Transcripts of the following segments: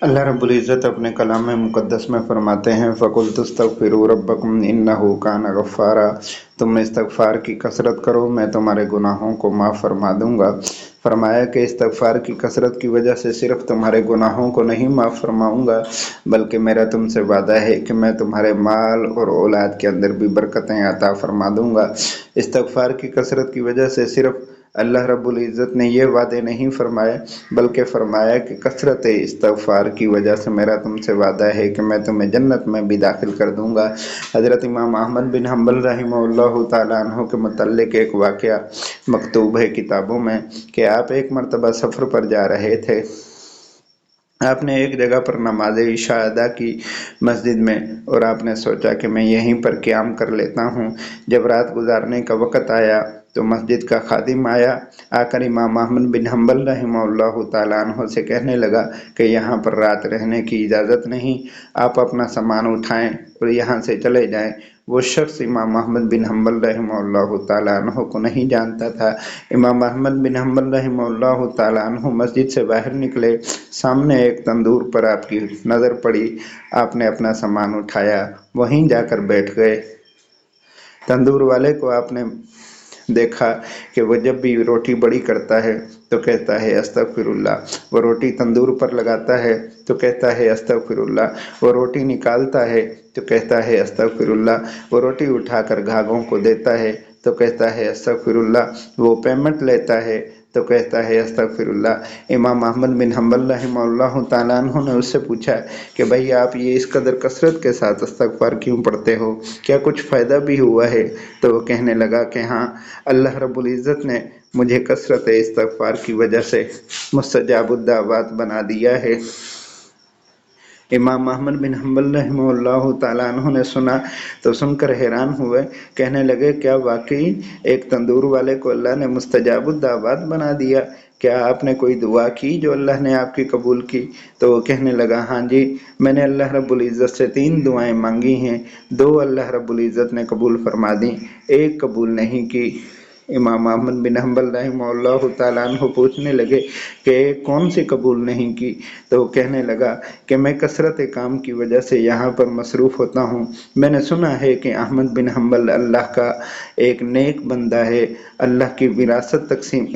अल्लाह रब्बुल इज़्ज़त अपने कलाम मुक़द्दस में फरमाते हैं, फ़क़ुल्तु अस्तग़फ़िरू रब्बकुम इन्नहु कान गफ़्फ़ारा। तुम इस्तग़फ़ार की कसरत करो, मैं तुम्हारे गुनाहों को माफ़ फरमा दूंगा। फरमाया कि इस्तग़फ़ार की कसरत की वजह से सिर्फ़ तुम्हारे गुनाहों को नहीं माफ़ फरमाऊँगा, बल्कि मेरा तुमसे वादा है कि मैं तुम्हारे माल और औलाद के अंदर भी बरकतें अता फरमा दूंगा। इस्तग़फ़ार की कसरत की वजह से सिर्फ़ अल्लाह रब्बुल इज़्ज़त ने ये वादे नहीं फरमाए, बल्कि फरमाया कि कसरत इस्तग़फ़ार की वजह से मेरा तुमसे वादा है कि मैं तुम्हें जन्नत में भी दाखिल कर दूंगा। हज़रत इमाम अहमद बिन हम्बल रहमहुल्लाह ताला अन्हु के मुतल्लिक़ एक वाक़या मकतूब है किताबों में कि आप एक मरतबा सफ़र पर जा रहे थे। आपने एक जगह पर नमाज इशा अदा की मस्जिद में, और आपने सोचा कि मैं यहीं पर क़याम कर लेता हूँ। जब रात गुजारने का वक़्त आया तो मस्जिद का खादिम आकर इमाम अहमद बिन हम्बल रहमहुल्लाह ताला अन्हु से कहने लगा कि यहाँ पर रात रहने की इजाज़त नहीं, आप अपना सामान उठाएं और यहाँ से चले जाएं। वो शख्स इमाम अहमद बिन हम्बल रहमहुल्लाह ताला अन्हु को नहीं जानता था। इमाम अहमद बिन हम्बल रहमहुल्लाह ताला अन्हु मस्जिद से बाहर निकले, सामने एक तंदूर पर आपकी नज़र पड़ी। आपने अपना सामान उठाया, वहीं जाकर बैठ गए। तंदूर वाले को आपने देखा कि वो जब भी रोटी बड़ी करता है तो कहता है अस्तगफिरुल्लाह, वो रोटी तंदूर पर लगाता है तो कहता है अस्तगफिरुल्लाह, वो रोटी निकालता है तो कहता है अस्तगफिरुल्लाह, वो रोटी उठाकर घाघों को देता है तो कहता है अस्तगफिरुल्लाह, वो पेमेंट लेता है तो कहता है अस्तगफिरुल्लाह। इमाम अहमद बिन हम्बल रहमहुल्लाह ताला अन्हु ने उससे पूछा कि भाई आप ये इस कदर कसरत के साथ इस्तग़फ़ार क्यों पढ़ते हो, क्या कुछ फ़ायदा भी हुआ है? तो वो कहने लगा कि हाँ, अल्लाह रब्बुल इज़्ज़त ने मुझे कसरत इस्तग़फ़ार की वजह से मुस्तजाबुद दावात बना दिया है। इमाम अहमद बिन हम्बल रहमहुल्लाह ताला अन्हु ने सुना तो सुनकर हैरान हुए, कहने लगे क्या वाकई एक तंदूर वाले को अल्लाह ने मुस्तजाबुद दावात बना दिया? क्या आपने कोई दुआ की जो अल्लाह ने आपकी कबूल की? तो वो कहने लगा हाँ जी, मैंने अल्लाह रब्बुल इज़्ज़त से 3 दुआएं मांगी हैं, 2 अल्लाह रब्बुल इज़्ज़त ने कबूल फरमा दी, एक कबूल नहीं की। इमाम अहमद बिन हम्बल रहमहुल्लाह ताला अन्हु पूछने लगे कि कौन सी कबूल नहीं की? तो कहने लगा कि मैं कसरत काम की वजह से यहाँ पर मसरूफ़ होता हूँ। मैंने सुना है कि अहमद बिन हम्बल अल्लाह का एक नेक बंदा है, अल्लाह की विरासत तकसीम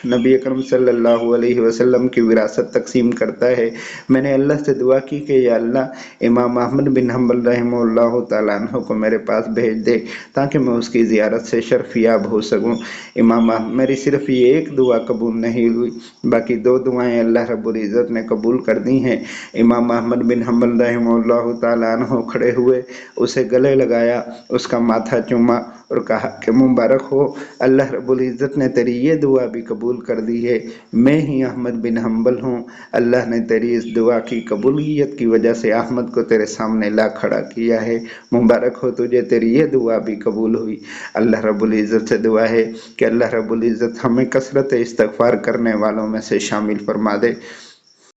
नबी अकरम सल्लल्लाहु अलैहि वसल्लम की विरासत तकसीम करता है। मैंने अल्लाह से दुआ की कि या अल्लाह इमाम अहमद बिन हम्बल रहमहुल्लाह ताला अन्हु को मेरे पास भेज दे ताकि मैं उसकी ज़ियारत से शर्फ़याब हो सकूँ। मेरी सिर्फ ये एक दुआ कबूल नहीं हुई, बाकी 2 दुआएं अल्लाह रब्बुल इज़्ज़त ने कबूल कर दी हैं। इमाम अहमद बिन हम्बल रहमहुल्लाह ताला अन्हु खड़े हुए, उसे गले लगाया, उसका माथा चूमा और कहा कि मुबारक हो, अल्लाह रब्बुल इज़्ज़त ने तेरी ये दुआ भी कबूल कर दी है। मैं ही अहमद बिन हम्बल हूँ, अल्लाह ने तेरी इस दुआ की कबूलियत की वजह से अहमद को तेरे सामने ला खड़ा किया है। मुबारक हो तुझे, तेरी ये दुआ भी कबूल हुई। अल्लाह रब्बुल इज़्ज़त से दुआ है कि अल्लाह रब्बुल इज़्ज़त हमें कसरत इस्तग़फ़ार करने वालों में से शामिल फरमा दे।